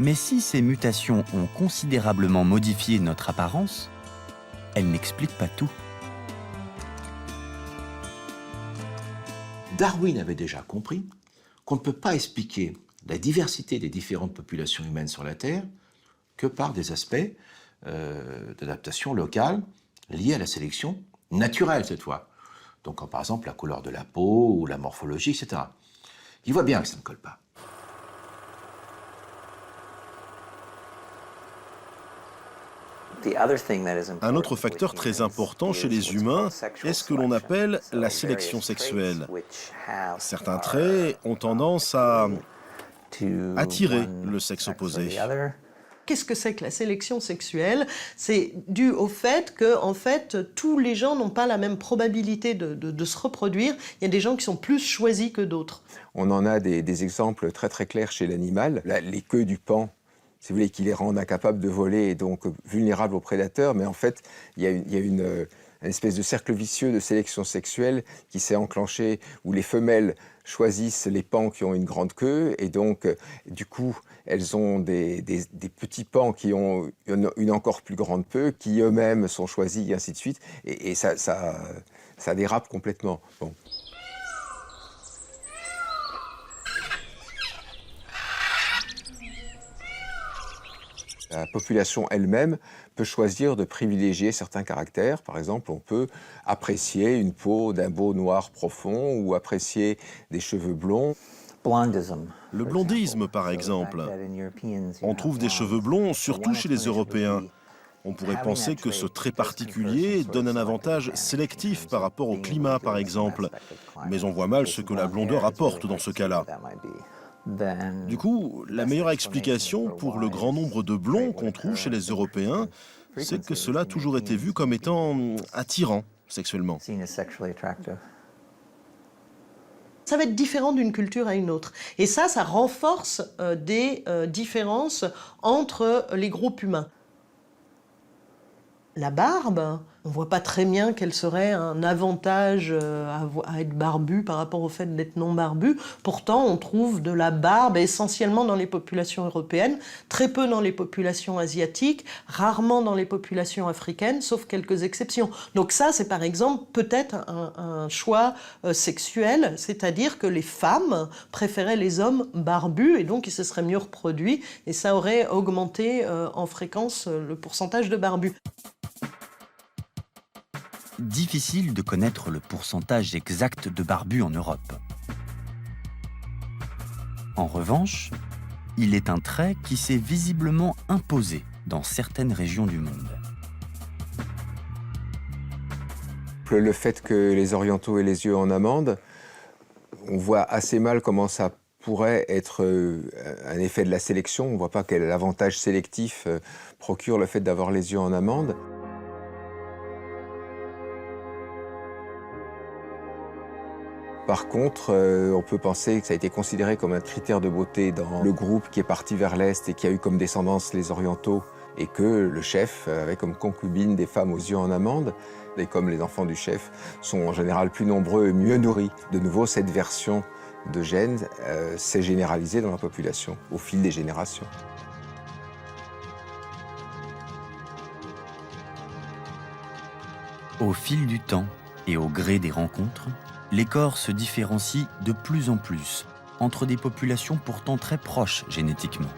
Mais si ces mutations ont considérablement modifié notre apparence, elles n'expliquent pas tout. Darwin avait déjà compris qu'on ne peut pas expliquer la diversité des différentes populations humaines sur la Terre que par des aspects d'adaptation locale liés à la sélection naturelle cette fois. Donc comme par exemple la couleur de la peau ou la morphologie, etc. Il voit bien que ça ne colle pas. Un autre facteur très important chez les humains est ce que l'on appelle la sélection sexuelle. Certains traits ont tendance à attirer le sexe opposé. Qu'est-ce que c'est que la sélection sexuelle? C'est dû au fait que, en fait, tous les gens n'ont pas la même probabilité de se reproduire. Il y a des gens qui sont plus choisis que d'autres. On en a des exemples très très clairs chez l'animal. Les queues du paon, si vous voulez, qui les rendent incapables de voler et donc vulnérables aux prédateurs. Mais en fait, il y a une espèce de cercle vicieux de sélection sexuelle qui s'est enclenché où les femelles choisissent les paons qui ont une grande queue et donc, du coup, elles ont des petits paons qui ont une encore plus grande queue qui eux-mêmes sont choisis et ainsi de suite. Et ça dérape complètement. Bon. La population elle-même peut choisir de privilégier certains caractères. Par exemple, on peut apprécier une peau d'un beau noir profond ou apprécier des cheveux blonds. Le blondisme, par exemple. On trouve des cheveux blonds, surtout chez les Européens. On pourrait penser que ce trait particulier donne un avantage sélectif par rapport au climat, par exemple. Mais on voit mal ce que la blondeur apporte dans ce cas-là. Du coup, la meilleure explication pour le grand nombre de blonds qu'on trouve chez les Européens, c'est que cela a toujours été vu comme étant attirant sexuellement. Ça va être différent d'une culture à une autre. Et ça renforce des différences entre les groupes humains. La barbe, on ne voit pas très bien quel serait un avantage à être barbu par rapport au fait d'être non barbu. Pourtant, on trouve de la barbe essentiellement dans les populations européennes, très peu dans les populations asiatiques, rarement dans les populations africaines, sauf quelques exceptions. Donc ça, c'est par exemple peut-être un choix sexuel, c'est-à-dire que les femmes préféraient les hommes barbus et donc ils se seraient mieux reproduits et ça aurait augmenté en fréquence le pourcentage de barbus. Difficile de connaître le pourcentage exact de barbus en Europe. En revanche, il est un trait qui s'est visiblement imposé dans certaines régions du monde. Le fait que les orientaux aient les yeux en amande, on voit assez mal comment ça pourrait être un effet de la sélection. On ne voit pas quel avantage sélectif procure le fait d'avoir les yeux en amande. Par contre, on peut penser que ça a été considéré comme un critère de beauté dans le groupe qui est parti vers l'Est et qui a eu comme descendance les orientaux et que le chef avait comme concubine des femmes aux yeux en amande. Et comme les enfants du chef sont en général plus nombreux et mieux nourris, de nouveau, cette version de gène s'est généralisée dans la population au fil des générations. Au fil du temps et au gré des rencontres, les corps se différencient de plus en plus entre des populations pourtant très proches génétiquement.